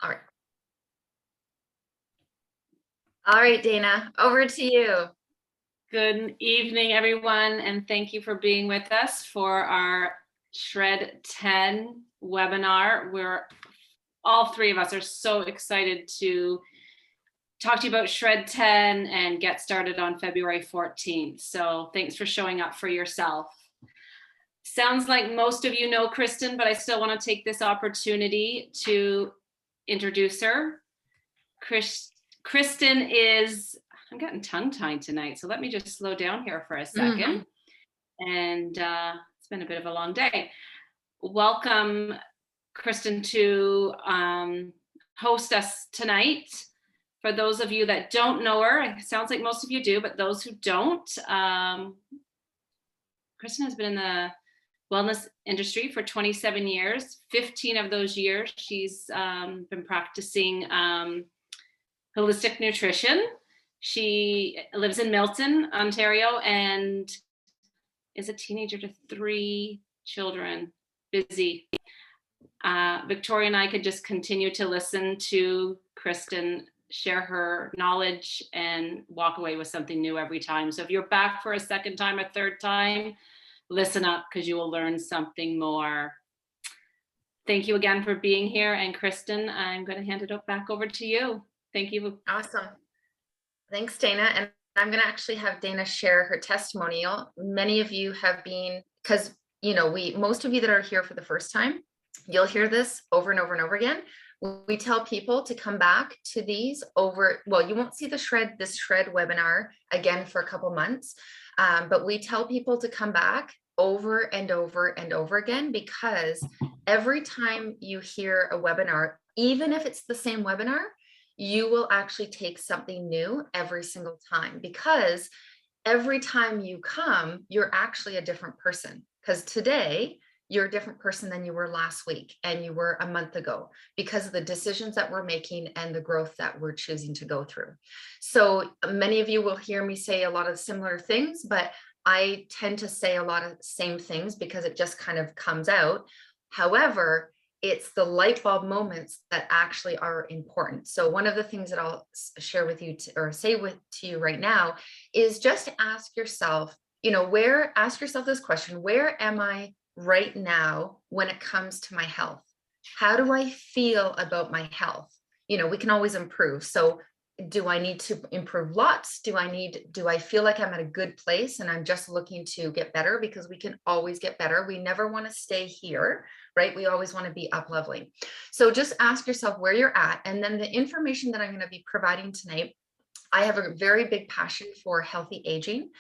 All right. All right, Dana, over to you. Good evening, everyone, and thank you for being with us for our Shred 10 webinar. All three of us are so excited to talk to you about Shred 10 and get started on February 14th. So thanks for showing up for yourself. Sounds like most of you know Kristen, but I still want to take this opportunity to introduce her. Kristen is, I'm getting tongue-tied tonight, so let me just slow down here for a second. And it's been a bit of a long day. Welcome, Kristen, to host us tonight. For those of you that don't know her, it sounds like most of you do, but those who don't, Kristen has been in the wellness industry for 27 years. 15 of those years, she's been practicing holistic nutrition. She lives in Milton, Ontario, and is a teenager to 3 children, busy. Victoria and I could just continue to listen to Kristen share her knowledge and walk away with something new every time. So if you're back for a second time, a third time, listen up because you will learn something more. Thank you again for being here. And Kristen, I'm going to hand it back over to you. Thank you. Awesome. Thanks, Dana. And I'm going to actually have Dana share her testimonial. Many of you have been, because, most of you that are here for the first time, you'll hear this over and over and over again. We tell people to come back to these you won't see this Shred webinar again for a couple months, but we tell people to come back over and over and over again, because every time you hear a webinar, even if it's the same webinar, you will actually take something new every single time, because every time you come, you're actually a different person. Because today, you're a different person than you were last week and you were a month ago, because of the decisions that we're making and the growth that we're choosing to go through. So many of you will hear me say a lot of similar things, but I tend to say a lot of same things because it just kind of comes out. However, it's the light bulb moments that actually are important. So one of the things that I'll share with you to you right now is just to ask yourself, ask yourself this question: where am I right now when it comes to my health? How do I feel about my health? We can always improve. So do I need to improve lots? Do I feel like I'm at a good place and I'm just looking to get better? Because we can always get better. We never want to stay here, right? We always want to be up leveling. So just ask yourself where you're at. And then the information that I'm going to be providing tonight, I have a very big passion for healthy aging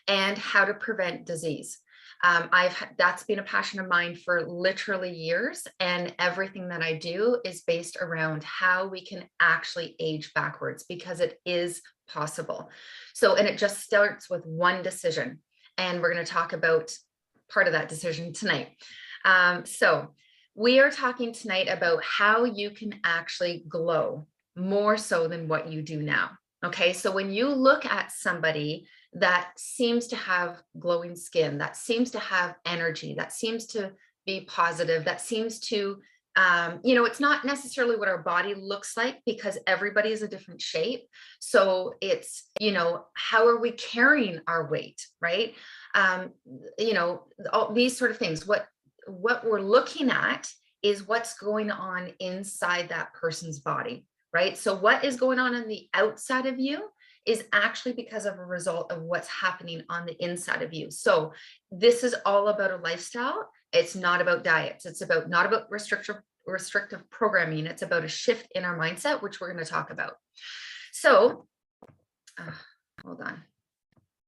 and how to prevent disease. That's been a passion of mine for literally years, and everything that I do is based around how we can actually age backwards, because it is possible. So, and it just starts with one decision, and we're going to talk about part of that decision tonight. So we are talking tonight about how you can actually glow more so than what you do now. Okay, so when you look at somebody that seems to have glowing skin, that seems to have energy, that seems to be positive, that seems to, it's not necessarily what our body looks like, because everybody is a different shape. So it's, how are we carrying our weight, right? All these sort of things. What we're looking at is what's going on inside that person's body, right? So what is going on the outside of you is actually because of a result of what's happening on the inside of you. So this is all about a lifestyle. It's not about diets. It's not about restrictive programming. It's about a shift in our mindset, which we're going to talk about. So hold on.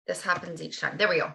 This happens each time. There we go.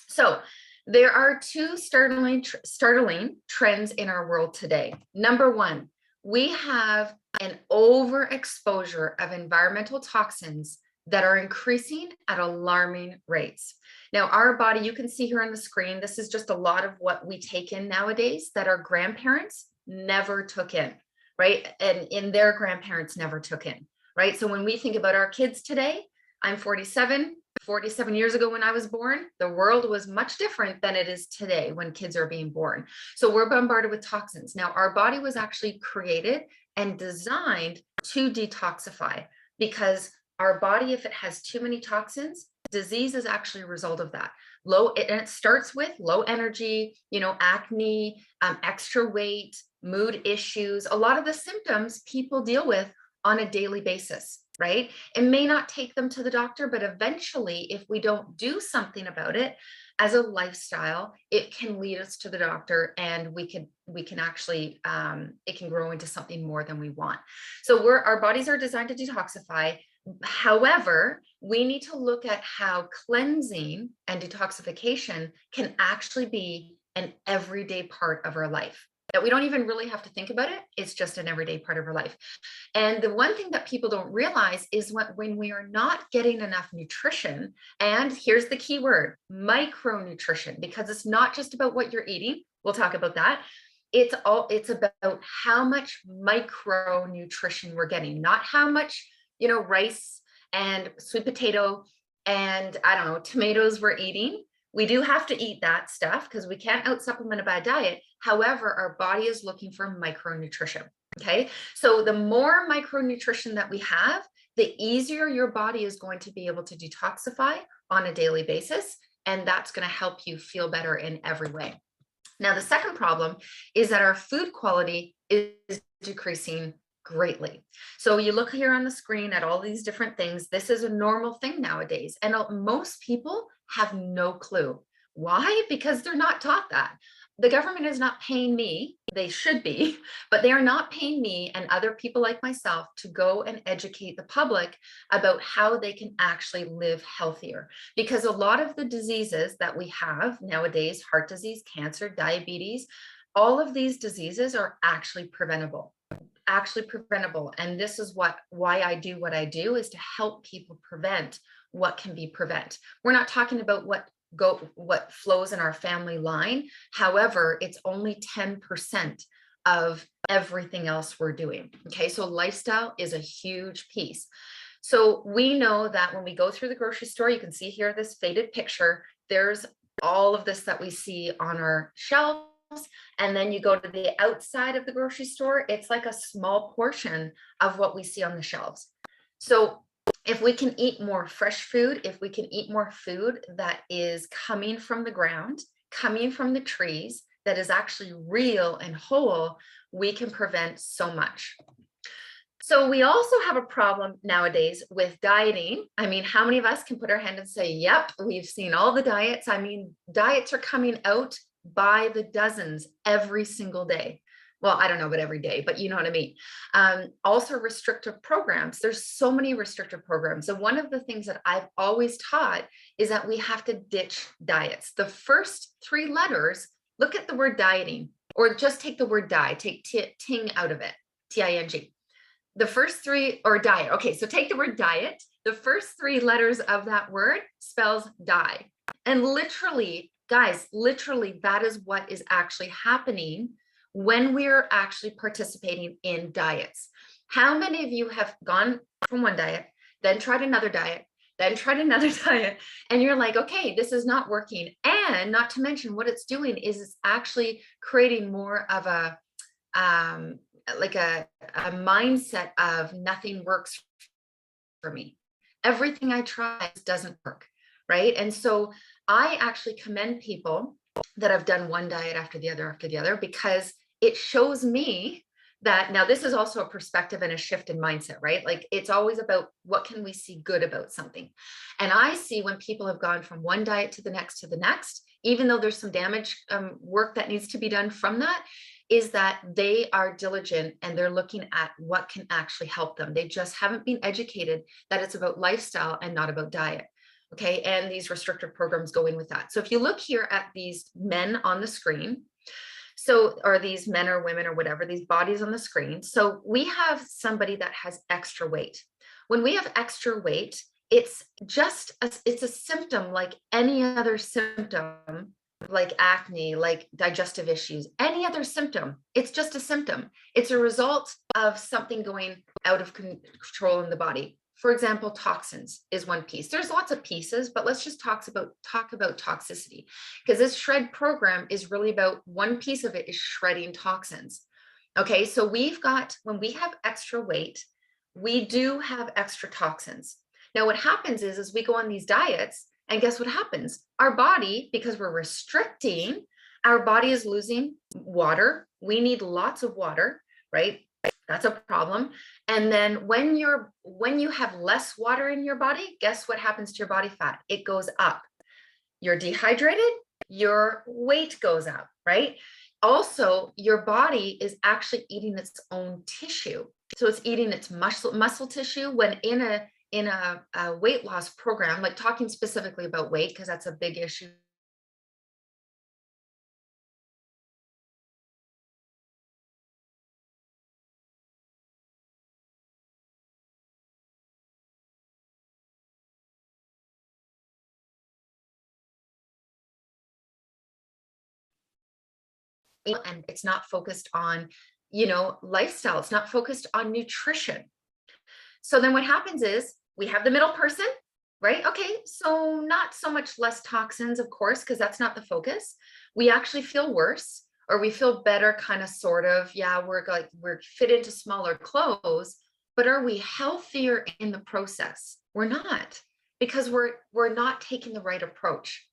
So there are 2 startling trends in our world today. Number 1, we have an overexposure of environmental toxins that are increasing at alarming rates. Now, our body, you can see here on the screen, this is just a lot of what we take in nowadays that our grandparents never took in, right? And their grandparents never took in, right? So when we think about our kids today, I'm 47, 47 years ago when I was born, the world was much different than it is today when kids are being born. So we're bombarded with toxins. Now, our body was actually created and designed to detoxify, because our body, if it has too many toxins, disease is actually a result of that. And it starts with low energy, acne, extra weight, mood issues, a lot of the symptoms people deal with on a daily basis, right? It may not take them to the doctor, but eventually, if we don't do something about it as a lifestyle, it can lead us to the doctor, and we can actually it can grow into something more than we want. So our bodies are designed to detoxify. However, we need to look at how cleansing and detoxification can actually be an everyday part of our life, that we don't even really have to think about it. It's just an everyday part of our life. And the one thing that people don't realize is when we are not getting enough nutrition, and here's the key word, micronutrition, because it's not just about what you're eating. We'll talk about that. It's about how much micronutrition we're getting, not how much, rice and sweet potato and I don't know, tomatoes we're eating. We do have to eat that stuff because we can't out supplement a bad diet. However, our body is looking for micronutrition. Okay. So the more micronutrition that we have, the easier your body is going to be able to detoxify on a daily basis. And that's going to help you feel better in every way. Now, the second problem is that our food quality is decreasing greatly. So you look here on the screen at all these different things. This is a normal thing nowadays. And most people have no clue. Why? Because they're not taught that. The government is not paying me. They should be, but they are not paying me and other people like myself to go and educate the public about how they can actually live healthier. Because a lot of the diseases that we have nowadays, heart disease, cancer, diabetes, all of these diseases are actually preventable. And this is why I do what I do, is to help people prevent what can be prevent. We're not talking about what flows in our family line. However, it's only 10% of everything else we're doing. Okay, so lifestyle is a huge piece. So we know that when we go through the grocery store, you can see here this faded picture, there's all of this that we see on our shelves. And then you go to the outside of the grocery store, it's like a small portion of what we see on the shelves. So if we can eat more fresh food, if we can eat more food that is coming from the ground, coming from the trees, that is actually real and whole, we can prevent so much. So we also have a problem nowadays with dieting. I mean, how many of us can put our hand and say, yep, we've seen all the diets. I mean, diets are coming out by the dozens every single day. Well, I don't know about every day, but you know what I mean. Also restrictive programs. There's so many restrictive programs. So one of the things that I've always taught is that we have to ditch diets. The first three letters, look at the word dieting, or just take the word die, take ting out of it, T-I-N-G. The first three, or diet. Okay, so take the word diet. The first three letters of that word spells die. And literally, guys, literally, that is what is actually happening when we're actually participating in diets. How many of you have gone from one diet, then tried another diet, then tried another diet, and you're like, okay, this is not working. And not to mention what it's doing is it's actually creating more of a mindset of nothing works for me. Everything I try doesn't work, right? And so I actually commend people that have done one diet after the other, because it shows me that now this is also a perspective and a shift in mindset, right? Like it's always about what can we see good about something. And I see when people have gone from one diet to the next, even though there's some damage work that needs to be done from that, is that they are diligent and they're looking at what can actually help them. They just haven't been educated that it's about lifestyle and not about diet. Okay, and these restrictive programs go in with that. So if you look here at these men on the screen, or these men or women or whatever, these bodies on the screen. So we have somebody that has extra weight. When we have extra weight, it's a symptom like any other symptom, like acne, like digestive issues, any other symptom. It's just a symptom. It's a result of something going out of control in the body. for example, toxins is one piece. There's lots of pieces, but let's just talk about toxicity, because this shred program is really about one piece of it is shredding toxins. Okay, so when we have extra weight, we do have extra toxins. Now, what happens is we go on these diets, and guess what happens? Our body, because we're restricting, our body is losing water. We need lots of water, right? That's a problem. And then when you have less water in your body, guess what happens to your body fat? It goes up. You're dehydrated, your weight goes up, right? Also, your body is actually eating its own tissue. So it's eating its muscle tissue. When in a weight loss program, like talking specifically about weight, because that's a big issue. And it's not focused on, lifestyle. It's not focused on nutrition. So then what happens is we have the middle person, right? Okay, so not so much less toxins, of course, because that's not the focus. We actually feel worse, or we feel better, kind of, sort of. Yeah, we're fit into smaller clothes, but are we healthier in the process? We're not, because we're not taking the right approach.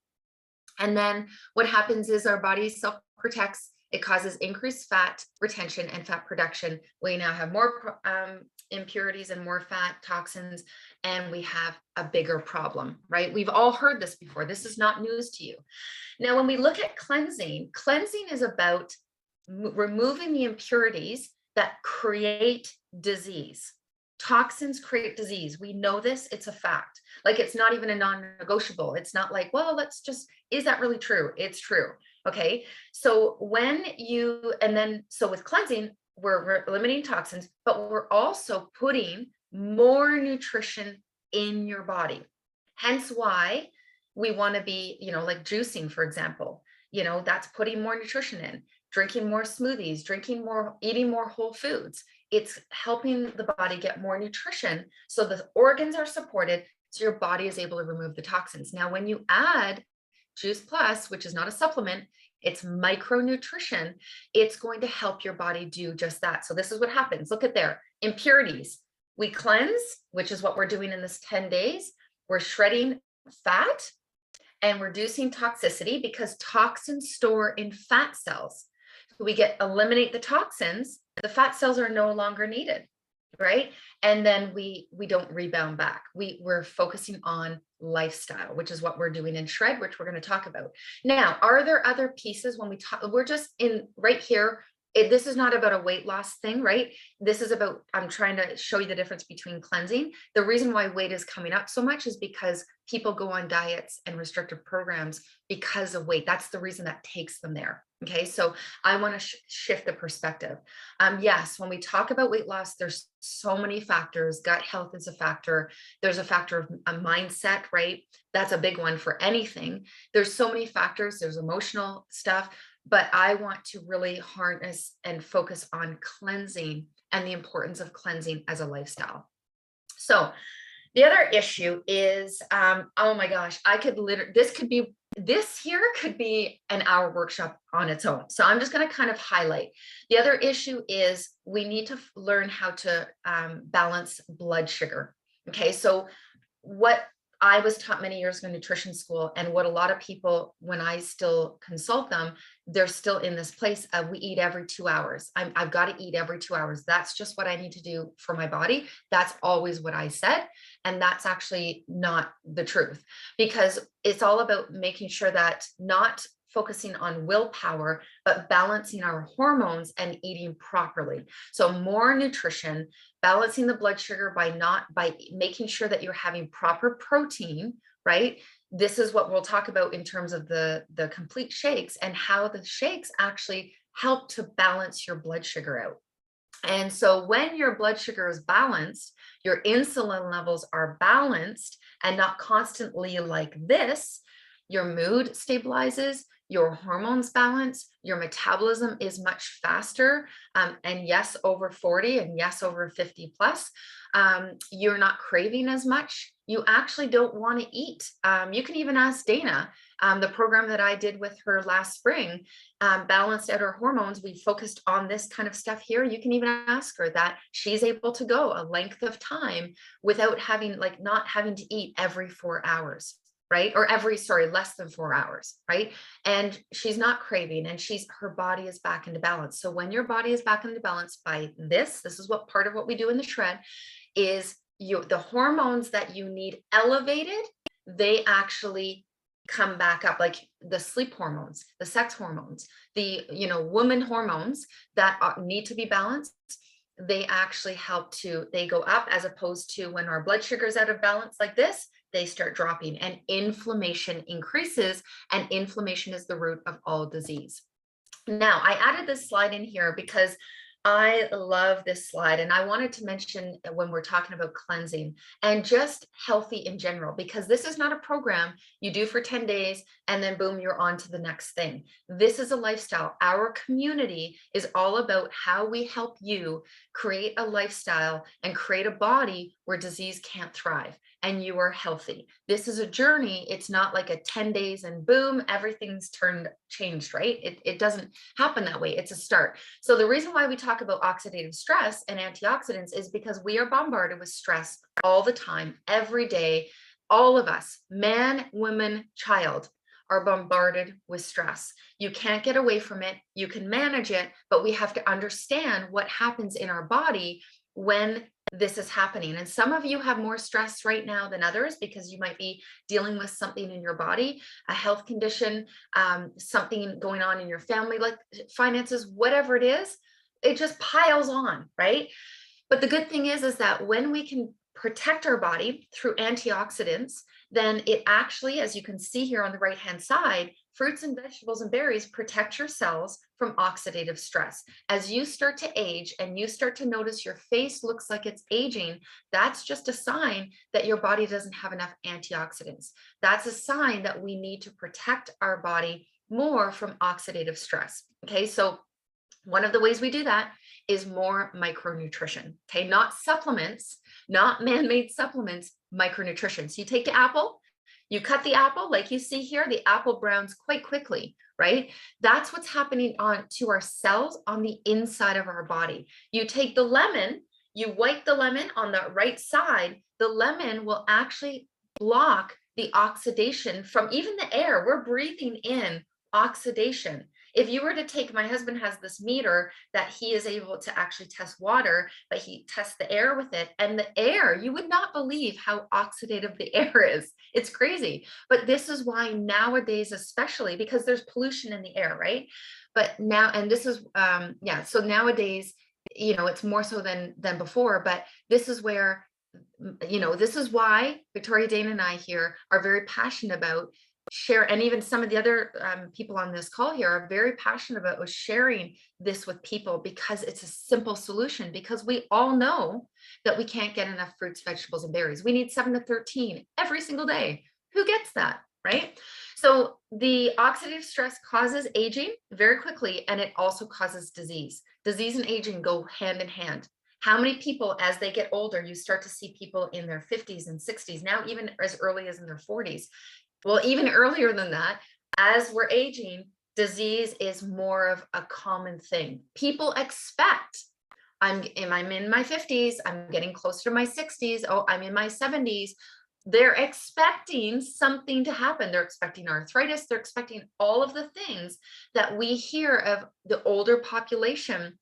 And then what happens is our body self-protects. It causes increased fat retention and fat production. We now have more impurities and more fat toxins, and we have a bigger problem, right? We've all heard this before. This is not news to you. Now, when we look at cleansing is about removing the impurities that create disease. Toxins create disease. We know this. It's a fact. Like, it's not even a non-negotiable. It's not like, well, is that really true? It's true. Okay. So with cleansing, we're limiting toxins, but we're also putting more nutrition in your body. Hence why we want to be, like juicing, for example, that's putting more nutrition in, drinking more smoothies, eating more whole foods. It's helping the body get more nutrition, so the organs are supported, so your body is able to remove the toxins. Now, when you add Juice Plus, which is not a supplement, it's micronutrition, it's going to help your body do just that. So this is what happens. Look at there, impurities. We cleanse, which is what we're doing in this 10 days. We're shredding fat and reducing toxicity, because toxins store in fat cells. So we eliminate the toxins, the fat cells are no longer needed, right? And then we don't rebound back. We're focusing on lifestyle, which is what we're doing in Shred, which we're going to talk about. Now, are there other pieces when we talk? We're just in right here. This is not about a weight loss thing, right? This is about, I'm trying to show you the difference between cleansing. The reason why weight is coming up so much is because people go on diets and restrictive programs because of weight. That's the reason that takes them there. Okay, so I want to shift the perspective. Yes, when we talk about weight loss, there's so many factors. Gut health is a factor. There's a factor of a mindset, right? That's a big one for anything. There's so many factors. There's emotional stuff, but I want to really harness and focus on cleansing and the importance of cleansing as a lifestyle. So the other issue is, oh my gosh, this here could be an hour workshop on its own. So I'm just going to kind of highlight. The other issue is we need to learn how to balance blood sugar. Okay, so what I was taught many years ago in nutrition school, and what a lot of people, when I still consult them, they're still in this place of, we eat every 2 hours. I've got to eat every 2 hours. That's just what I need to do for my body. That's always what I said. And that's actually not the truth, because it's all about making sure that not focusing on willpower, but balancing our hormones and eating properly. So more nutrition, balancing the blood sugar by making sure that you're having proper protein, right? This is what we'll talk about in terms of the complete shakes, and how the shakes actually help to balance your blood sugar out. And so when your blood sugar is balanced, your insulin levels are balanced and not constantly like this, your mood stabilizes, your hormones balance, your metabolism is much faster. And yes, over 40 and yes, over 50 plus. You're not craving as much. You actually don't want to eat. You can even ask Dana, the program that I did with her last spring, balanced out her hormones. We focused on this kind of stuff here. You can even ask her that she's able to go a length of time without having, like, not having to eat every 4 hours, right? Or less than 4 hours, right? And she's not craving, and her body is back into balance. So when your body is back into balance by this is what part of what we do in the shred is, the hormones that you need elevated, they actually come back up, like the sleep hormones, the sex hormones, the woman hormones that need to be balanced. They actually they go up, as opposed to when our blood sugar is out of balance like this, they start dropping, and inflammation increases, and inflammation is the root of all disease. Now, I added this slide in here because I love this slide, and I wanted to mention when we're talking about cleansing and just healthy in general, because this is not a program you do for 10 days and then boom, you're on to the next thing. This is a lifestyle. Our community is all about how we help you create a lifestyle and create a body where disease can't thrive and you are healthy. This is a journey. It's not like a 10 days and boom, everything's changed, right? It doesn't happen that way. It's a start. So the reason why we talk about oxidative stress and antioxidants is because we are bombarded with stress all the time, every day. All of us, man, woman, child, are bombarded with stress. You can't get away from it. You can manage it, but we have to understand what happens in our body when this is happening. And some of you have more stress right now than others because you might be dealing with something in your body, a health condition, something going on in your family, like finances, whatever it is, it just piles on, right? But the good thing is that when we can protect our body through antioxidants, then it actually, as you can see here on the right-hand side, fruits and vegetables and berries protect your cells from oxidative stress. As you start to age and you start to notice your face looks like it's aging, that's just a sign that your body doesn't have enough antioxidants. That's a sign that we need to protect our body more from oxidative stress. Okay, so one of the ways we do that is more micronutrition. Okay, not supplements, not man-made supplements, micronutrition. So you take the apple, you cut the apple, like you see here, the apple browns quite quickly, right? That's what's happening to our cells on the inside of our body. You take the lemon, you wipe the lemon on the right side, the lemon will actually block the oxidation from even the air. We're breathing in oxidation. If you were to take, my husband has this meter that he is able to actually test water, but he tests the air with it. And the air, you would not believe how oxidative the air is. It's crazy. But this is why nowadays, especially because there's pollution in the air, right? But now, and this is, so nowadays, it's more so than before, but this is where, this is why Victoria, Dana, and I here are very passionate about share, and even some of the other people on this call here are very passionate about sharing this with people, because it's a simple solution, because we all know that we can't get enough fruits, vegetables, and berries. We need 7 to 13 every single day. Who gets that, right? So the oxidative stress causes aging very quickly, and it also causes disease. Disease and aging go hand in hand. How many people, as they get older, you start to see people in their 50s and 60s, now even as early as in their 40s. Well, even earlier than that, as we're aging, disease is more of a common thing. People expect, I'm in my 50s, I'm getting closer to my 60s, oh, I'm in my 70s. They're expecting something to happen. They're expecting arthritis. They're expecting all of the things that we hear of the older population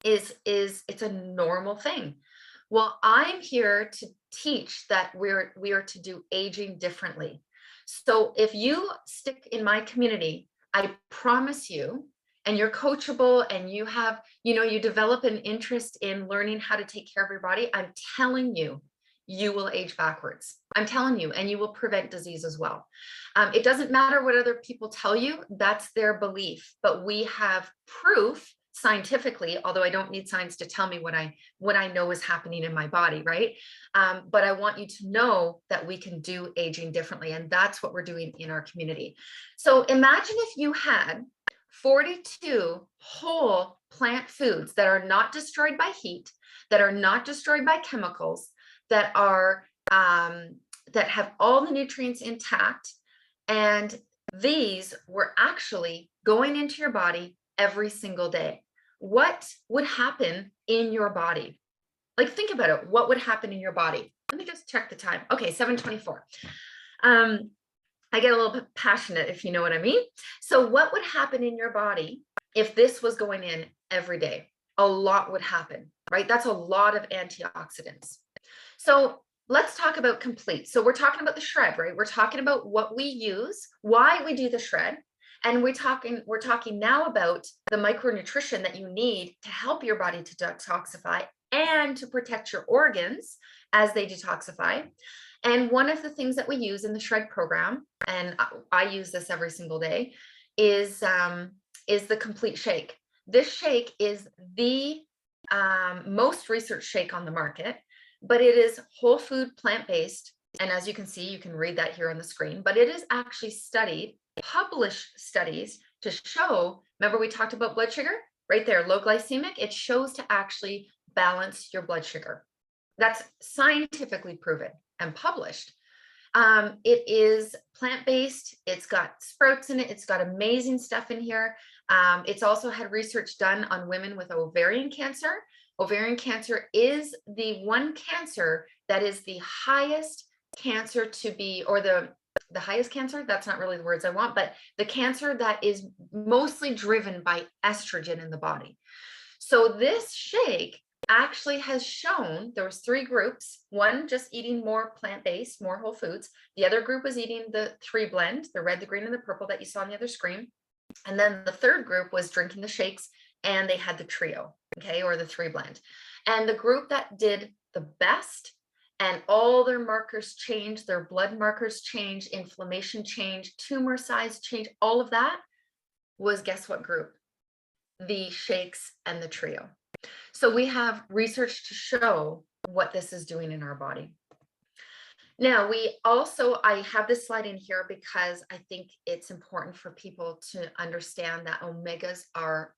it's a normal thing. Well, I'm here to teach that we are to do aging differently. So if you stick in my community, I promise you, and you're coachable and you have, you develop an interest in learning how to take care of your body, I'm telling you, you will age backwards. I'm telling you, and you will prevent disease as well. It doesn't matter what other people tell you, that's their belief, but we have proof scientifically, although I don't need science to tell me what I know is happening in my body, right? But I want you to know that we can do aging differently, and that's what we're doing in our community. So imagine if you had 42 whole plant foods that are not destroyed by heat, that are not destroyed by chemicals, that are that have all the nutrients intact, and these were actually going into your body every single day. What would happen in your body? Like, think about it. What would happen in your body? Let me just check the time. Okay, 7:24. I get a little bit passionate, if you know what I mean. So what would happen in your body if this was going in every day? A lot would happen, right? That's a lot of antioxidants. So let's talk about complete. So we're talking about the shred, right? We're talking about what we use, why we do the shred. And we're talking now about the micronutrition that you need to help your body to detoxify and to protect your organs as they detoxify. And one of the things that we use in the shred program, and I use this every single day, is the complete shake. This shake is the most researched shake on the market, but it is whole food, plant-based. And as you can see, you can read that here on the screen, but it is actually studied, published studies to show, remember we talked about blood sugar right there, low glycemic, it shows to actually balance your blood sugar. That's scientifically proven and published. It is plant-based. It's got sprouts in it. It's got amazing stuff in here. It's also had research done on women with ovarian cancer. Ovarian cancer is the one cancer that is the highest cancer to be, or the highest cancer, that's not really the words I want, but the cancer that is mostly driven by estrogen in the body. So this shake actually has shown, there was 3 groups, one just eating more plant-based, more whole foods. The other group was eating the 3 blend, the red, the green, and the purple that you saw on the other screen. And then the third group was drinking the shakes, and they had the trio, okay, or the 3 blend. And the group that did the best, and all their markers changed, their blood markers changed, inflammation changed, tumor size changed, all of that was, guess what group? The shakes and the trio. So we have research to show what this is doing in our body. Now, I have this slide in here because I think it's important for people to understand that omegas are,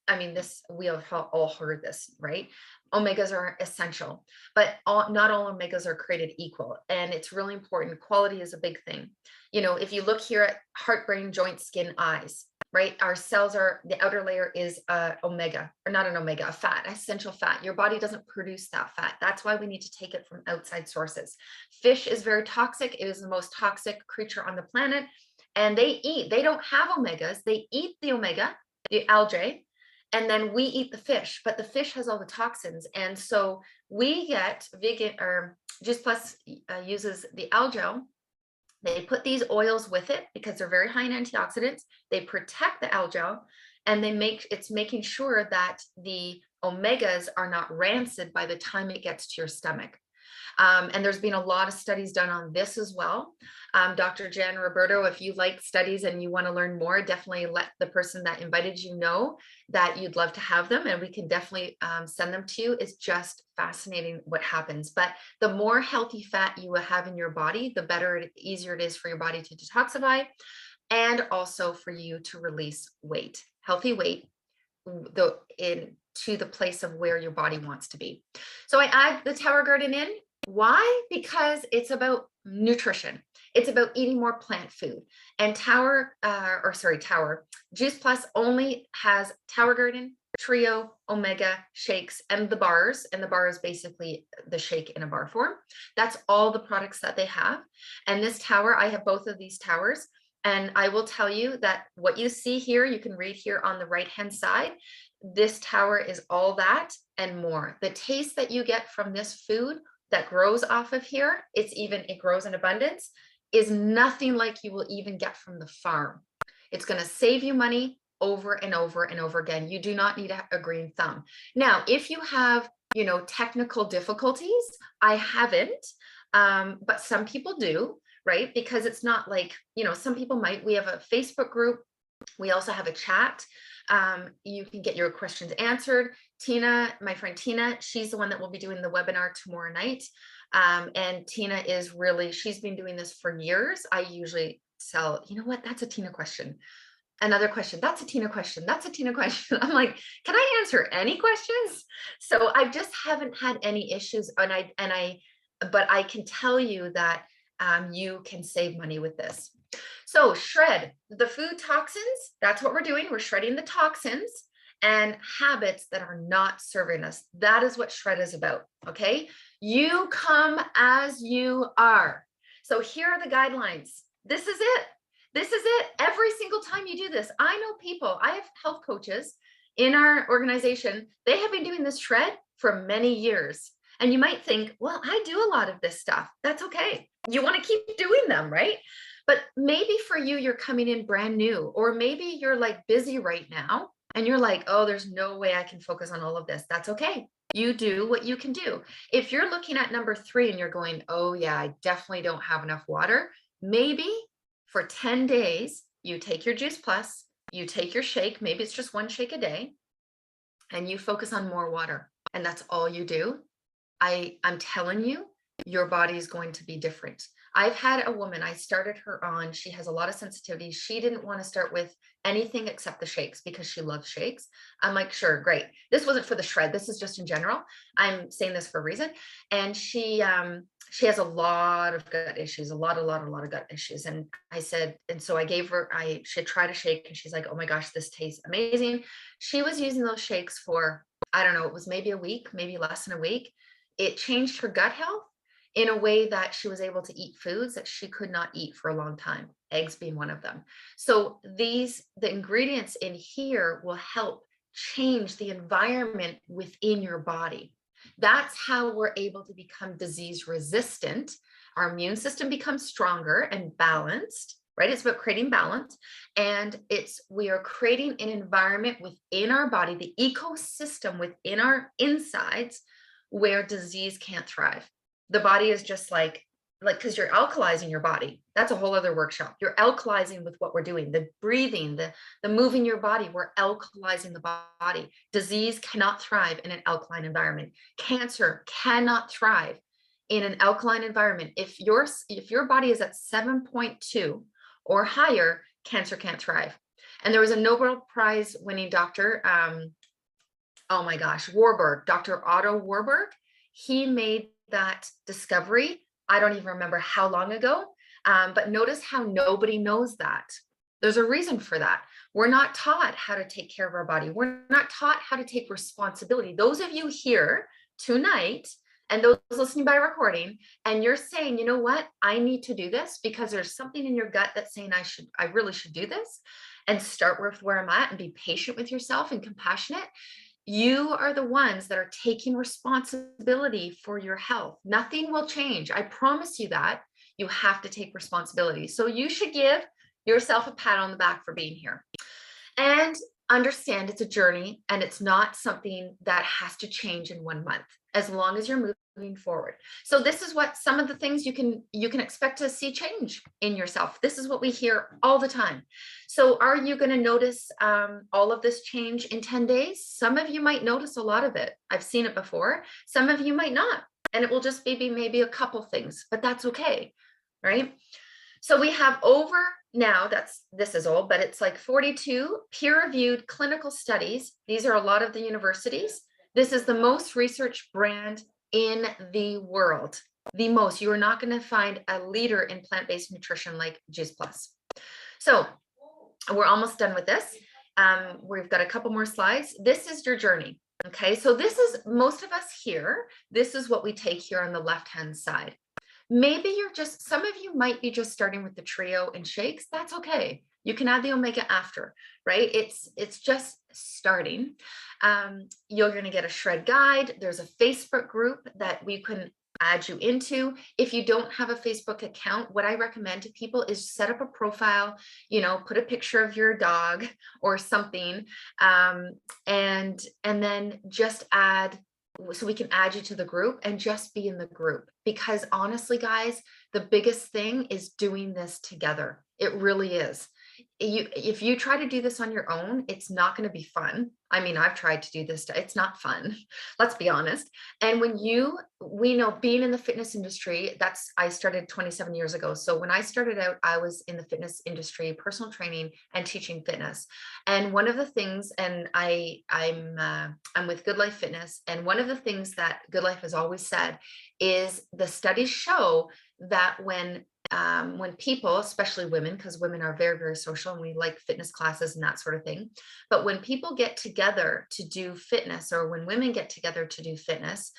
we have all heard this, right? Omegas are essential, but not all omegas are created equal. And it's really important. Quality is a big thing. You know, if you look here at heart, brain, joint, skin, eyes, right? Our cells the outer layer is omega, or not an omega, a fat, essential fat. Your body doesn't produce that fat. That's why we need to take it from outside sources. Fish is very toxic. It is the most toxic creature on the planet. And they don't have omegas. They eat the omega, the algae, and then we eat the fish, but the fish has all the toxins. And so we get vegan, or Juice Plus uses the algal. They put these oils with it because they're very high in antioxidants. They protect the algal, and it's making sure that the omegas are not rancid by the time it gets to your stomach. And there's been a lot of studies done on this as well. Dr. Jan Roberto, if you like studies and you want to learn more, definitely let the person that invited you know that you'd love to have them, and we can definitely send them to you. It's just fascinating what happens. But the more healthy fat you have in your body, the better, easier it is for your body to detoxify, and also for you to release weight, healthy weight, to the place of where your body wants to be. So I add the Tower Garden in. Why? Because it's about nutrition. It's about eating more plant food. And Tower Juice Plus only has Tower Garden, Trio, Omega, shakes, and the bars. And the bar is basically the shake in a bar form. That's all the products that they have. And this tower, I have both of these towers. And I will tell you that what you see here, you can read here on the right-hand side, this tower is all that and more. The taste that you get from this food that grows off of here, it grows in abundance, is nothing like you will even get from the farm. It's going to save you money over and over and over again. You do not need a green thumb. Now, if you have, technical difficulties, I haven't, but some people do, right? Because it's not like, some people might. We have a Facebook group. We also have a chat. You can get your questions answered. Tina, my friend Tina, she's the one that will be doing the webinar tomorrow night. And Tina is really, she's been doing this for years. I usually tell, you know what, that's a Tina question. Another question, that's a Tina question, that's a Tina question. I'm like, can I answer any questions? So I just haven't had any issues. But I can tell you that you can save money with this. So shred the food toxins. That's what we're doing. We're shredding the toxins and habits that are not serving us. That is what shred is about. Okay. You come as you are. So here are the guidelines. This is it. This is it. Every single time you do this, I know people, I have health coaches in our organization. They have been doing this shred for many years. And you might think, well, I do a lot of this stuff. That's okay. You want to keep doing them, right? But maybe for you, you're coming in brand new, or maybe you're like busy right now and you're like, oh, there's no way I can focus on all of this. That's okay. You do what you can do. If you're looking at number 3 and you're going, oh yeah, I definitely don't have enough water, maybe for 10 days, you take your Juice Plus, you take your shake, maybe it's just 1 shake a day, and you focus on more water. And that's all you do. I'm telling you, your body is going to be different. I've had a woman, I started her on, she has a lot of sensitivity. She didn't want to start with anything except the shakes because she loves shakes. I'm like, sure, great. This wasn't for the shred. This is just in general. I'm saying this for a reason. And she has a lot of gut issues, a lot of gut issues. And I said, and so I gave her, she tried a shake and she's like, oh my gosh, this tastes amazing. She was using those shakes for, I don't know, it was maybe a week, maybe less than a week. It changed her gut health in a way that she was able to eat foods that she could not eat for a long time, eggs being one of them. So the ingredients in here will help change the environment within your body. That's how we're able to become disease resistant. Our immune system becomes stronger and balanced, right? It's about creating balance. And we are creating an environment within our body, the ecosystem within our insides, where disease can't thrive. The body is just like, because you're alkalizing your body. That's a whole other workshop. You're alkalizing with what we're doing, the breathing, the moving your body. We're alkalizing the body. Disease cannot thrive in an alkaline environment. Cancer cannot thrive in an alkaline environment. If your body is at 7.2 or higher, cancer can't thrive. And there was a Nobel Prize winning doctor, oh my gosh, Warburg, Dr. Otto Warburg. He made that discovery. I don't even remember how long ago, but notice how nobody knows that. There's a reason for that. We're not taught how to take care of our body. We're not taught how to take responsibility. Those of you here tonight and those listening by recording, and you're saying, you know what, I need to do this because there's something in your gut that's saying I really should do this, and start with where I'm at and be patient with yourself and compassionate. You are the ones that are taking responsibility for your health. Nothing will change. I promise you that. You have to take responsibility. So you should give yourself a pat on the back for being here. And understand it's a journey and it's not something that has to change in 1 month, as long as you're moving forward. So this is what some of the things you can expect to see change in yourself. This is what we hear all the time. So are you going to notice all of this change in 10 days? Some of you might notice a lot of it. I've seen it before. Some of you might not. And it will just be maybe a couple things, but that's okay, right? So we have over now, this is old, but it's like 42 peer-reviewed clinical studies. These are a lot of the universities. This is the most researched brand in the world. The most. You are not going to find a leader in plant-based nutrition like Juice Plus. So we're almost done with this. We've got a couple more slides. This is your journey. Okay, so this is most of us here. This is what we take here on the left-hand side. Maybe some of you might be just starting with the trio and shakes. That's okay. You can add the omega after, right? It's just starting. You're going to get a shred guide. There's a Facebook group that we can add you into. If you don't have a Facebook account, what I recommend to people is set up a profile, put a picture of your dog or something, and then just add, so we can add you to the group and just be in the group. Because honestly, guys, the biggest thing is doing this together. It really is. if you try to do this on your own, it's not going to be fun. I mean, I've tried to do this. It's not fun. Let's be honest. And we know being in the fitness industry, I started 27 years ago. So when I started out, I was in the fitness industry, personal training and teaching fitness. And one of the things, and I'm with Good Life Fitness. And one of the things that Good Life has always said is the studies show that when people, especially women, because women are very, very social and we like fitness classes and that sort of thing. But when people get together to do fitness, or when women get together to do fitness,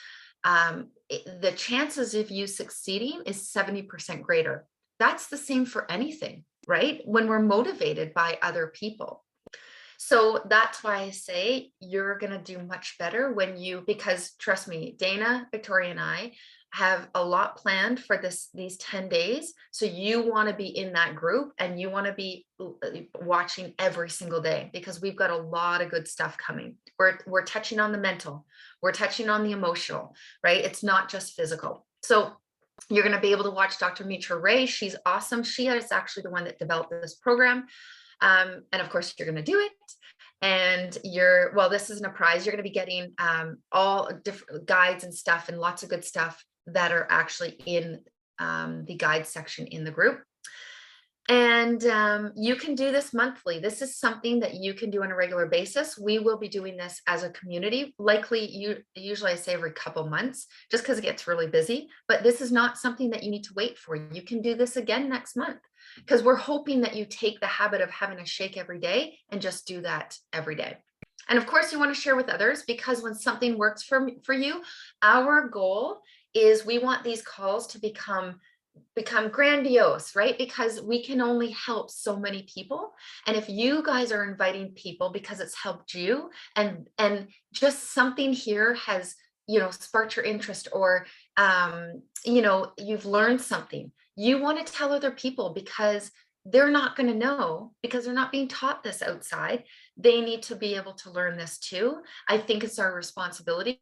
the chances of you succeeding is 70% greater. That's the same for anything, right? When we're motivated by other people. So that's why I say you're going to do much better because trust me, Dana, Victoria, and I have a lot planned for these 10 days. So you want to be in that group and you want to be watching every single day, because we've got a lot of good stuff coming. We're touching on the mental, we're touching on the emotional, right? It's not just physical. So you're going to be able to watch Dr. Mitra Ray. She's awesome. She is actually the one that developed this program. And of course you're going to do it. And this isn't a prize. You're going to be getting all different guides and stuff, and lots of good stuff that are actually in the guide section in the group. And you can do this monthly. This is something that you can do on a regular basis. We will be doing this as a community, usually I say every couple months, just because it gets really busy. But this is not something that you need to wait for. You can do this again next month, because we're hoping that you take the habit of having a shake every day and just do that every day. And of course, you want to share with others, because when something works for you, our goal is we want these calls to become grandiose, right? Because we can only help so many people. And if you guys are inviting people because it's helped you, and just something here has, sparked your interest, or you've learned something, you want to tell other people, because they're not going to know, because they're not being taught this outside. They need to be able to learn this too. I think it's our responsibility.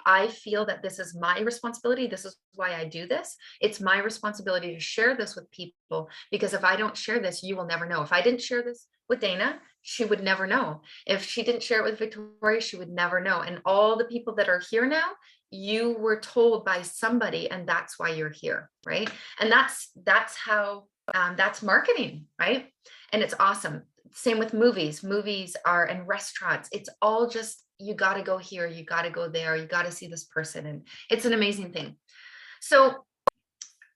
I feel that this is my responsibility. This is why I do this. It's my responsibility to share this with people, because if I don't share this, you will never know. If I didn't share this with Dana, she would never know. If she didn't share it with Victoria, she would never know. And all the people that are here now, you were told by somebody, and that's why you're here, right? And that's how that's marketing, right? And it's awesome. Same with movies. And restaurants. It's all just, you got to go here, you got to go there, you got to see this person. And it's an amazing thing. So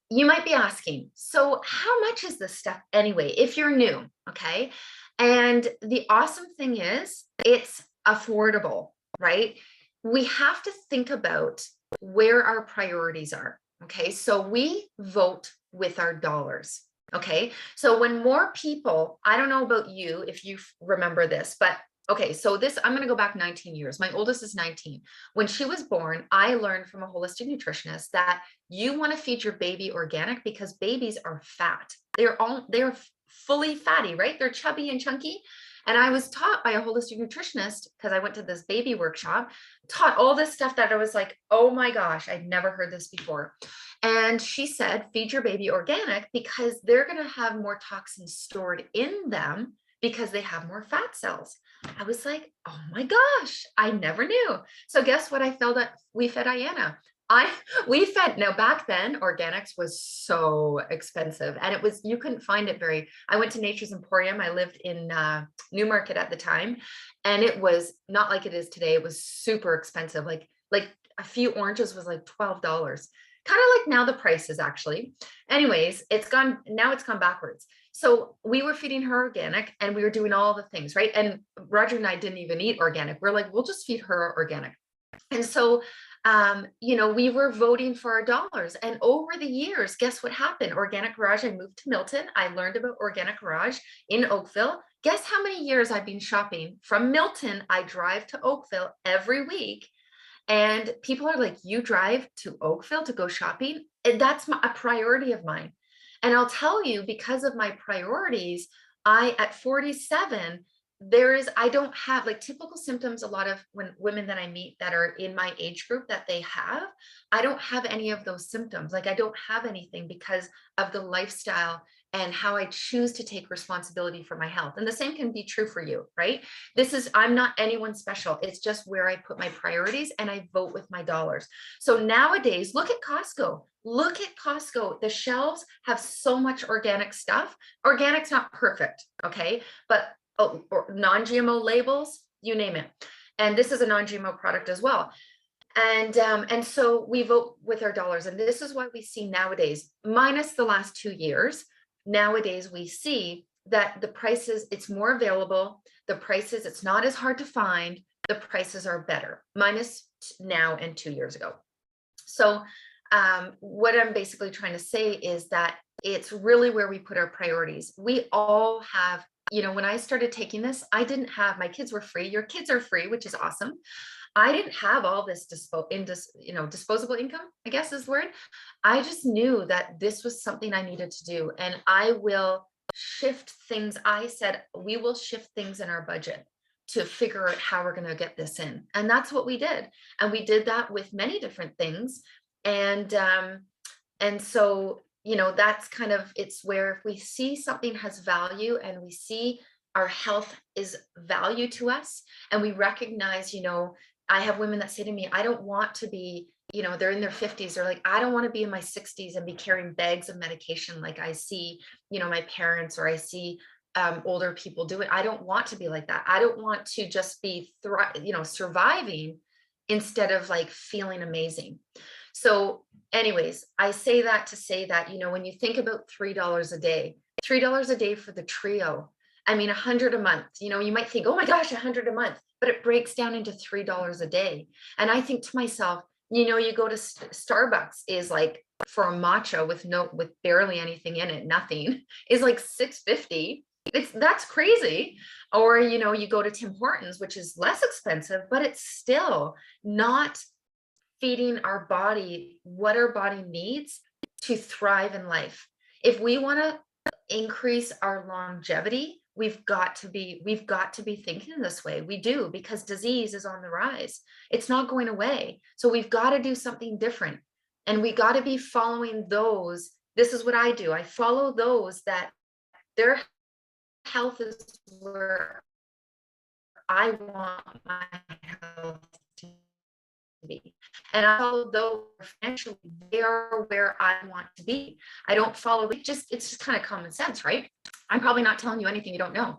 you might be asking, so how much is this stuff anyway, if you're new? Okay. And the awesome thing is it's affordable, right? We have to think about where our priorities are. Okay. So we vote with our dollars. Okay. So when more people, I don't know about you, if you remember this, but okay, so I'm going to go back 19 years. My oldest is 19. When she was born, I learned from a holistic nutritionist that you want to feed your baby organic, because babies are fat. They're fully fatty, right? They're chubby and chunky. And I was taught by a holistic nutritionist, because I went to this baby workshop, taught all this stuff that I was like, oh my gosh, I'd never heard this before. And she said, feed your baby organic, because they're going to have more toxins stored in them, because they have more fat cells. I was like, oh my gosh, I never knew. So guess what we fed Ayanna? Now back then, organics was so expensive, and you couldn't find it I went to Nature's Emporium. I lived in Newmarket at the time, and it was not like it is today. It was super expensive. Like a few oranges was like $12. Kind of like now the prices actually. Anyways, now it's gone backwards. So we were feeding her organic, and we were doing all the things, right? And Roger and I didn't even eat organic. We're like, we'll just feed her organic. And so, we were voting for our dollars. And over the years, guess what happened? Organic Garage, I moved to Milton. I learned about Organic Garage in Oakville. Guess how many years I've been shopping from Milton? I drive to Oakville every week. And people are like, you drive to Oakville to go shopping? And that's a priority of mine. And I'll tell you, because of my priorities, at 47, I don't have like typical symptoms. A lot of when women that I meet that are in my age group that they have, I don't have any of those symptoms. Like I don't have anything because of the lifestyle and how I choose to take responsibility for my health. And the same can be true for you, right? I'm not anyone special. It's just where I put my priorities and I vote with my dollars. So nowadays, look at Costco. Look at Costco. The shelves have so much organic stuff. Organic's not perfect, okay? But or non-GMO labels, you name it. And this is a non-GMO product as well. And so we vote with our dollars. And this is what we see nowadays, minus the last 2 years. Nowadays, we see that the prices, it's more available. The prices, it's not as hard to find. The prices are better, minus now and 2 years ago. So what I'm basically trying to say is that it's really where we put our priorities. We all have, when I started taking this, I didn't have, my kids were free. Your kids are free, which is awesome. I didn't have all this disposable income, I guess is the word. I just knew that this was something I needed to do. And I will shift things. I said, we will shift things in our budget to figure out how we're going to get this in. And that's what we did. And we did that with many different things. And so, that's kind of, it's where if we see something has value and we see our health is value to us and we recognize, I have women that say to me, I don't want to be, they're in their 50s. They're like, I don't want to be in my 60s and be carrying bags of medication like I see, my parents or I see older people do it. I don't want to be like that. I don't want to just be, surviving instead of like feeling amazing. So anyways, I say that to say that, when you think about $3 a day, $3 a day for the trio, I mean, 100 a month, you might think, oh my gosh, 100 a month, but it breaks down into $3 a day. And I think to myself, you go to Starbucks is like for a matcha with barely anything in it, nothing is like $6.50. That's crazy. Or, you go to Tim Hortons, which is less expensive, but it's still not feeding our body what our body needs to thrive in life. If we want to increase our longevity, we've got to be thinking this way. We do, because disease is on the rise. It's not going away. So we've got to do something different. And we got to be following those. This is what I do. I follow those that their health is where I want my health to be. And I follow those financially, they are where I want to be. I don't follow, it's just kind of common sense, right? I'm probably not telling you anything you don't know.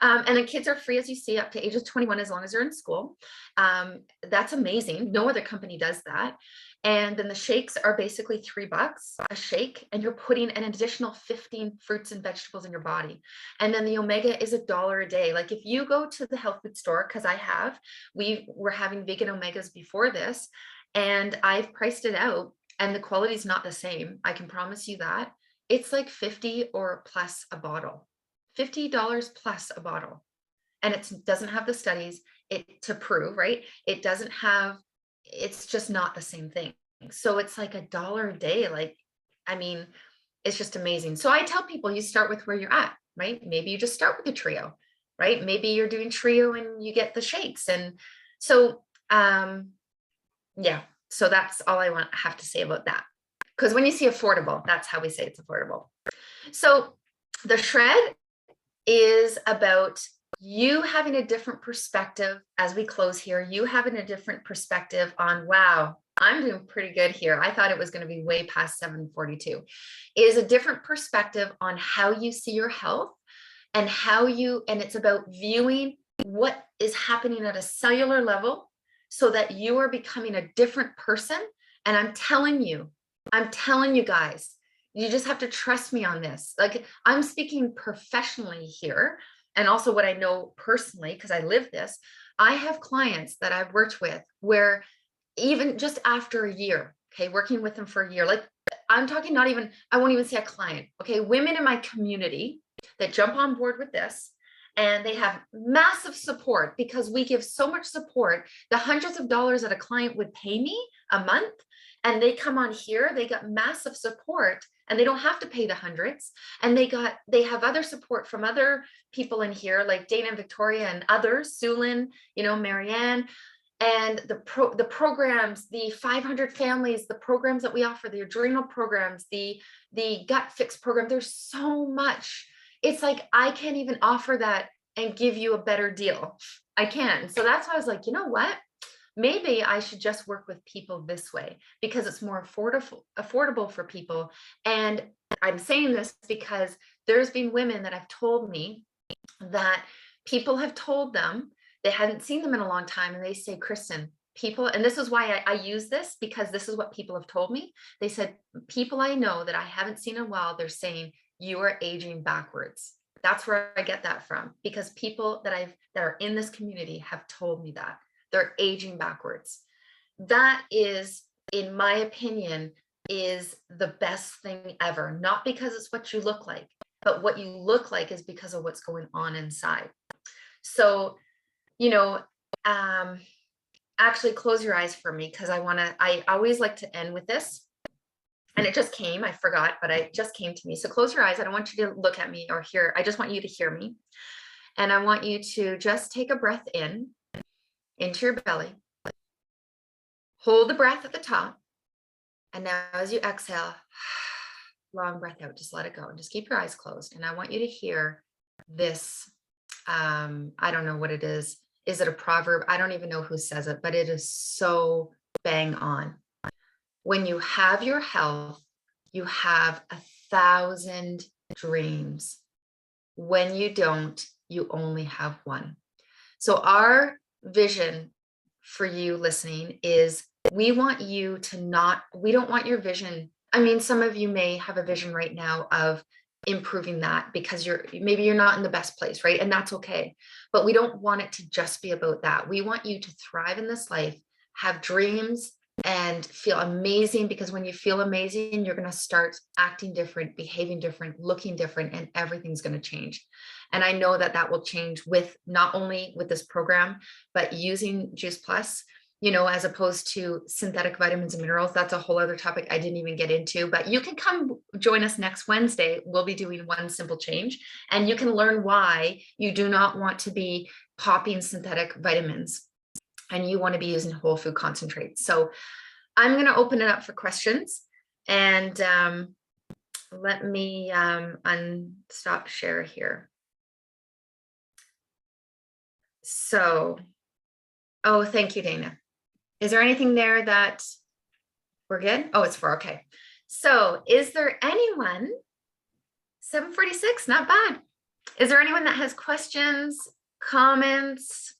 And the kids are free, as you see, up to ages 21, as long as they're in school. That's amazing. No other company does that. And then the shakes are basically $3 a shake, and you're putting an additional 15 fruits and vegetables in your body. And then the omega is $1 a day. Like if you go to the health food store, because we were having vegan omegas before this, and I've priced it out, and the quality is not the same. I can promise you that. It's like $50 or plus a bottle, $50 plus a bottle. And it doesn't have the studies to prove, right? It's just not the same thing. So it's like $1 a day. Like, I mean, it's just amazing. So I tell people, you start with where you're at, right? Maybe you just start with the trio, right? Maybe you're doing trio and you get the shakes. And so, yeah, so that's all I have to say about that. Because when you see affordable, that's how we say it's affordable. So the shred is about you having a different perspective as we close here, you having a different perspective on, wow, I'm doing pretty good here. I thought it was going to be way past 742. Is a different perspective on how you see your health and and it's about viewing what is happening at a cellular level so that you are becoming a different person. And I'm telling you guys, you just have to trust me on this. Like, I'm speaking professionally here, and also what I know personally, because I live this. I have clients that I've worked with where even just after a year, okay, working with them for a year, like I'm talking I won't even say a client, okay, women in my community that jump on board with this, and they have massive support because we give so much support. The hundreds of dollars that a client would pay me a month, and they come on here, they got massive support, and they don't have to pay the hundreds. And they have other support from other people in here, like Dana and Victoria and others, Sulin, Marianne, and the programs, the 500 families, the programs that we offer, the adrenal programs, the gut fix program. There's so much. It's like, I can't even offer that and give you a better deal. I can't. So that's why I was like, you know what? Maybe I should just work with people this way, because it's more affordable for people. And I'm saying this because there's been women that have told me that people have told them they hadn't seen them in a long time, and they say, Kristen, people, and this is why I use this, because this is what people have told me. They said, people I know that I haven't seen in a while, they're saying, you are aging backwards. That's where I get that from, because people that are in this community have told me that they're aging backwards. That is, in my opinion, is the best thing ever. Not because it's what you look like, but what you look like is because of what's going on inside. So, actually close your eyes for me, because I always like to end with this. And it just came, I forgot, but it just came to me. So close your eyes. I don't want you to look at me or hear. I just want you to hear me. And I want you to just take a breath in into your belly. Hold the breath at the top. And now as you exhale, long breath out, just let it go and just keep your eyes closed. And I want you to hear this. I don't know what it is. Is it a proverb? I don't even know who says it, but it is so bang on. When you have your health, you have 1,000 dreams. When you don't, you only have one. So our vision for you listening is, we want you to we don't want your vision. I mean, some of you may have a vision right now of improving that because maybe you're not in the best place, right? And that's okay. But we don't want it to just be about that. We want you to thrive in this life, have dreams, and feel amazing, because when you feel amazing, you're going to start acting different, behaving different, looking different, and everything's going to change. And I know that will change with not only with this program, but using Juice Plus, as opposed to synthetic vitamins and minerals. That's a whole other topic I didn't even get into, but you can come join us next Wednesday. We'll be doing one simple change, and you can learn why you do not want to be popping synthetic vitamins and you want to be using whole food concentrates. So I'm going to open it up for questions, and let me stop share here. So, oh, thank you, Dana. Is there anything there that we're good? Oh, it's 4. Okay. So is there anyone, 7:46, not bad. Is there anyone that has questions, comments,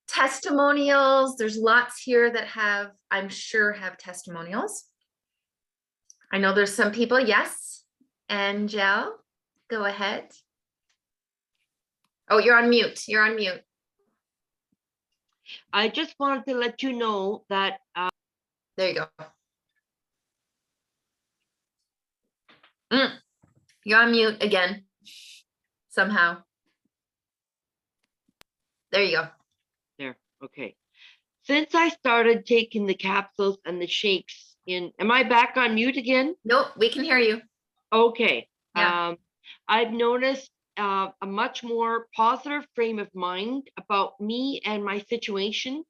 testimonials? There's lots here that I'm sure have testimonials. I know there's some people. Yes. Angel, go ahead. Oh, you're on mute. You're on mute. I just wanted to let you know that there you go. You're on mute again somehow. There you go. There. Okay. Since I started taking the capsules and the shakes am I back on mute again? Nope, we can hear you. Okay. Yeah. I've noticed a much more positive frame of mind about me and my situation.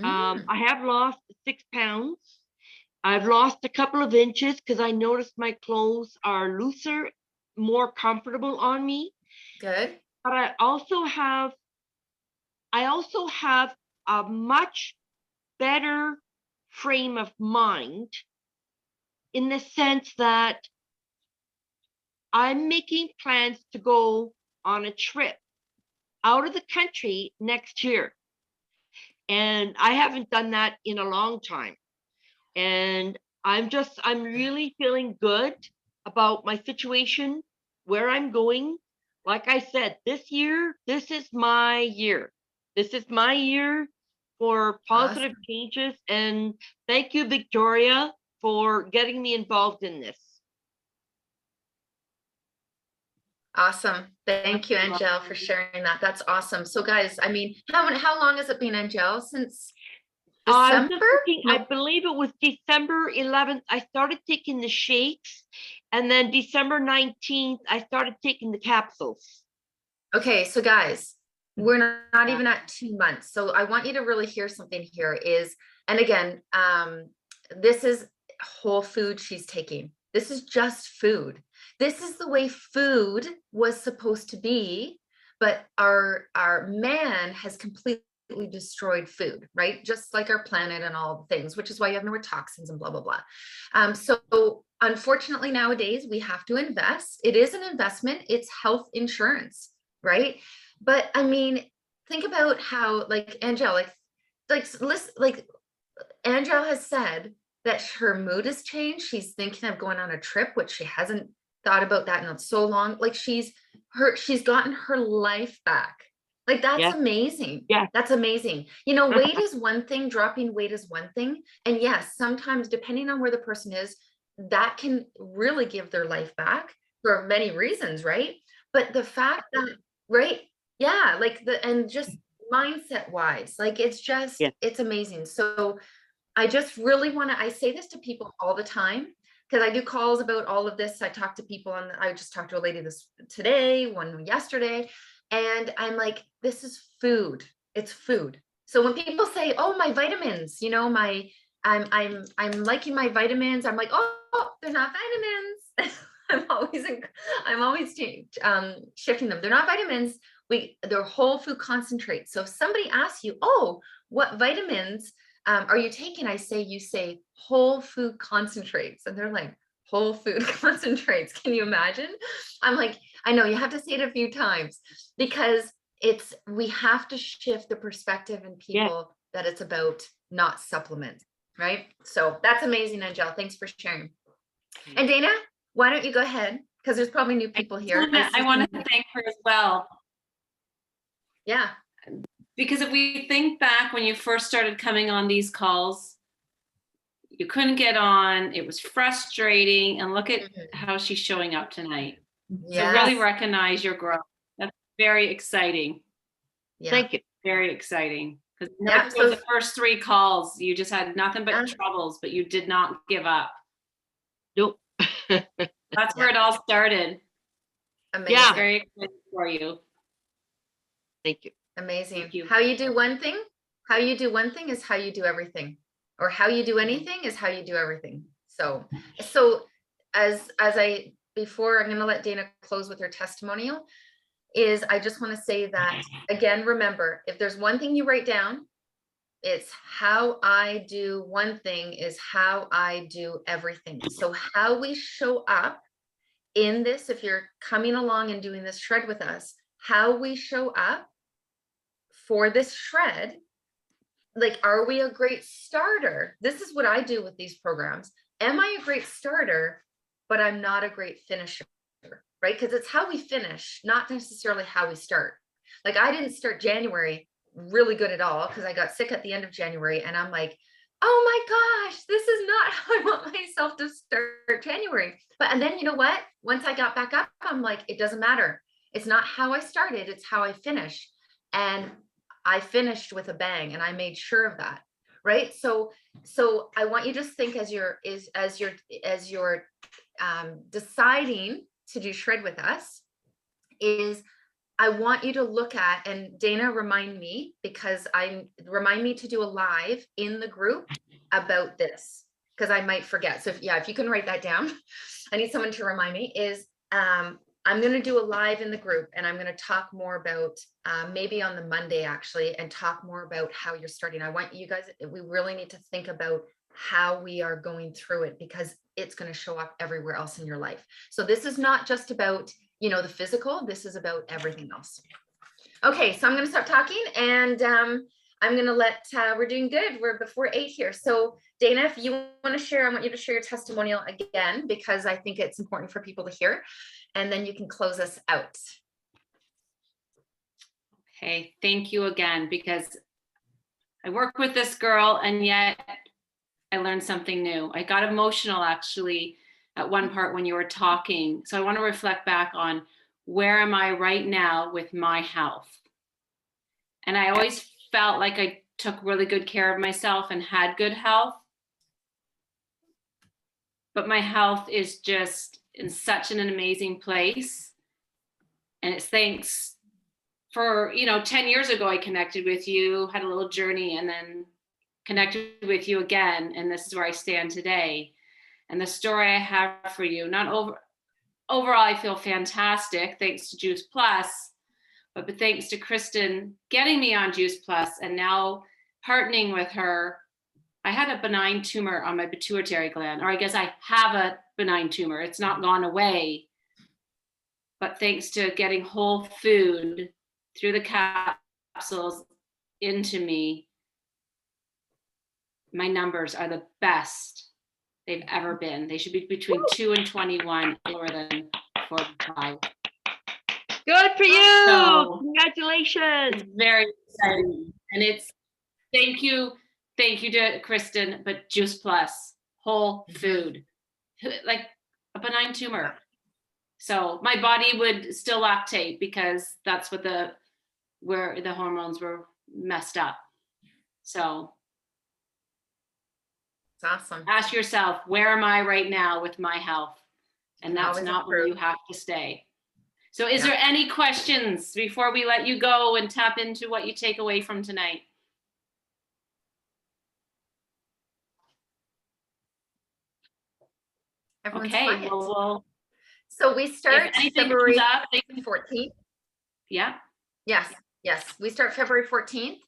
I have lost 6 pounds. I've lost a couple of inches because I noticed my clothes are looser, more comfortable on me. Good. But I also have a much better frame of mind, in the sense that I'm making plans to go on a trip out of the country next year. And I haven't done that in a long time. And I'm really feeling good about my situation, where I'm going. Like I said, this is my year. This is my year for positive changes. And thank you, Victoria, for getting me involved in this. Awesome. Thank you, Angel, for sharing that. That's awesome. So guys, I mean, how long has it been, Angel, since? I was just December? looking, I believe it was December 11th, I started taking the shakes, and then December 19th, I started taking the capsules. Okay, so guys, we're not Yeah. even at 2 months. So I want you to really hear something here is, and again, this is whole food she's taking. This is just food. This is the way food was supposed to be, but our man has completely destroyed food, right? Just like our planet and all the things, which is why you have more toxins and blah, blah, blah. So unfortunately nowadays we have to invest. It is an investment. It's health insurance, right? But I mean, think about how like Angel, listen, like Angel has said that her mood has changed. She's thinking of going on a trip, which she hasn't thought about that in so long. Like she's gotten her life back. Like that's Yeah. amazing. Yeah. That's amazing. You know, weight is one thing, dropping weight is one thing. And yes, sometimes depending on where the person is, that can really give their life back for many reasons, right? But the fact that, right? Yeah, like and just mindset wise, like it's just, Yeah. it's amazing. So I just really want to, I say this to people all the time because I do calls about all of this. I talk to people and I just talked to a lady this today, one yesterday, and I'm like, this is food. It's food. So when people say, oh, my vitamins, you know, I'm liking my vitamins. I'm like, oh, they're not vitamins. I'm always shifting them. They're not vitamins. They're whole food concentrates. So if somebody asks you, oh, what vitamins are you taking? You say whole food concentrates. And they're like, whole food concentrates. Can you imagine? I'm like, I know you have to say it a few times because we have to shift the perspective in people that it's about not supplements, right? So that's amazing, Angel. Thanks for sharing. And Dana, why don't you go ahead? Because there's probably new people here. I want to thank her as well. Yeah. Because if we think back when you first started coming on these calls, you couldn't get on, it was frustrating, and look at how she's showing up tonight. Yes. So really recognize your growth. That's very exciting. Yeah. Thank you. Very exciting. Because Yeah, so the first 3 calls, you just had nothing but troubles, but you did not give up. Nope. That's where it all started. Amazing. Yeah. Very excited for you. Thank you. Amazing. Thank you. How you do one thing is how you do everything, or how you do anything is how you do everything. So before I'm going to let Dana close with her testimonial, is I just want to say that again, remember, if there's one thing you write down, it's how I do one thing is how I do everything. So how we show up in this, if you're coming along and doing this shred with us, how we show up for this shred, like, are we a great starter? This is what I do with these programs. Am I a great starter, but I'm not a great finisher, right? Because it's how we finish, not necessarily how we start. Like I didn't start January really good at all because I got sick at the end of January and I'm like, oh my gosh, this is not how I want myself to start January. And then you know what? Once I got back up, I'm like, it doesn't matter. It's not how I started, it's how I finish. And I finished with a bang and I made sure of that. Right. So I want you to think as you're deciding to do shred with us is I want you to look at, and Dana, remind me to do a live in the group about this because I might forget. So if you can write that down, I need someone to remind me is, I'm going to do a live in the group and I'm going to talk more about maybe on the Monday actually, and talk more about how you're starting. I want you guys, we really need to think about how we are going through it because it's going to show up everywhere else in your life. So this is not just about, the physical, this is about everything else. Okay, so I'm going to stop talking and I'm going to we're doing good. We're before 8 here. So Dana, if you want to share, I want you to share your testimonial again, because I think it's important for people to hear. And then you can close us out. Okay, thank you again, because I work with this girl and yet I learned something new. I got emotional actually at one part when you were talking. So I want to reflect back on where am I right now with my health? And I always felt like I took really good care of myself and had good health. But my health is just in such an amazing place. And it's thanks for, 10 years ago, I connected with you, had a little journey, and then connected with you again. And this is where I stand today. And the story I have for you, overall, I feel fantastic, thanks to Juice Plus, but thanks to Kristen getting me on Juice Plus and now partnering with her. I had a benign tumor on my pituitary gland, or I guess I have a benign tumor. It's not gone away. But thanks to getting whole food through the capsules into me, my numbers are the best they've ever been. They should be between 2 and 21, lower than 45. Good for you. So- Congratulations. It's very exciting. And it's thank you to Kristen, but Juice Plus, whole food, like a benign tumor. So my body would still lactate because that's what where the hormones were messed up. So It's awesome. ask yourself, where am I right now with my health? And that's Always not where improve. you have to stay. So is Yeah. there any questions before we let you go and tap into what you take away from tonight? Everyone's Okay, quiet. well, So we if start anything February comes up, 14th. yeah, Yes, we start February 14th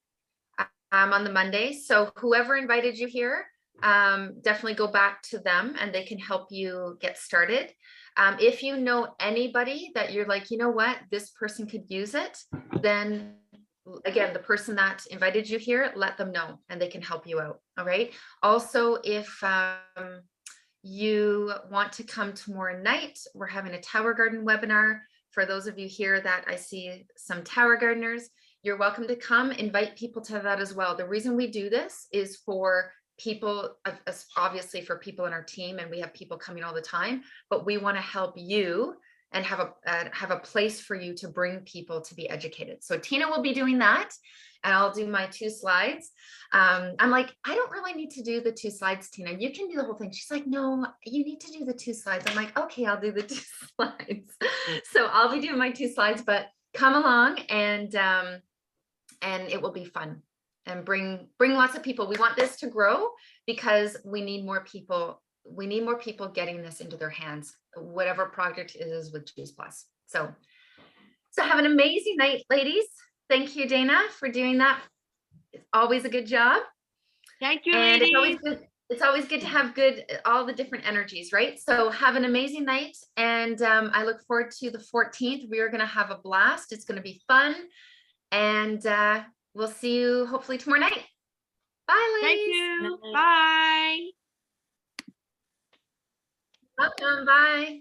on the Monday. So whoever invited you here, definitely go back to them and they can help you get started. If you know anybody that you're like, you know what, this person could use it, then again, the person that invited you here, let them know and they can help you out. All right. Also, if you want to come tomorrow night, we're having a Tower Garden webinar. For those of you here that I see some Tower Gardeners, you're welcome to come, invite people to that as well. The reason we do this is for people, obviously for people in our team, and we have people coming all the time, but we want to help you and have a place for you to bring people to be educated. So Tina will be doing that and I'll do my 2 slides. I'm like, I don't really need to do the 2 slides, Tina. You can do the whole thing. She's like, no, you need to do the 2 slides. I'm like, okay, I'll do the 2 slides. So I'll be doing my 2 slides, but come along and it will be fun and bring lots of people. We want this to grow because we need more people. We need more people getting this into their hands, whatever project it is with Juice Plus. So have an amazing night, ladies. Thank you, Dana, for doing that. It's always a good job. Thank you, And ladies. it's always good to have all the different energies, right? So have an amazing night. And I look forward to the 14th. We are going to have a blast. It's going to be fun. And we'll see you hopefully tomorrow night. Bye, ladies. Thank you. Bye. Bye. Welcome. Bye.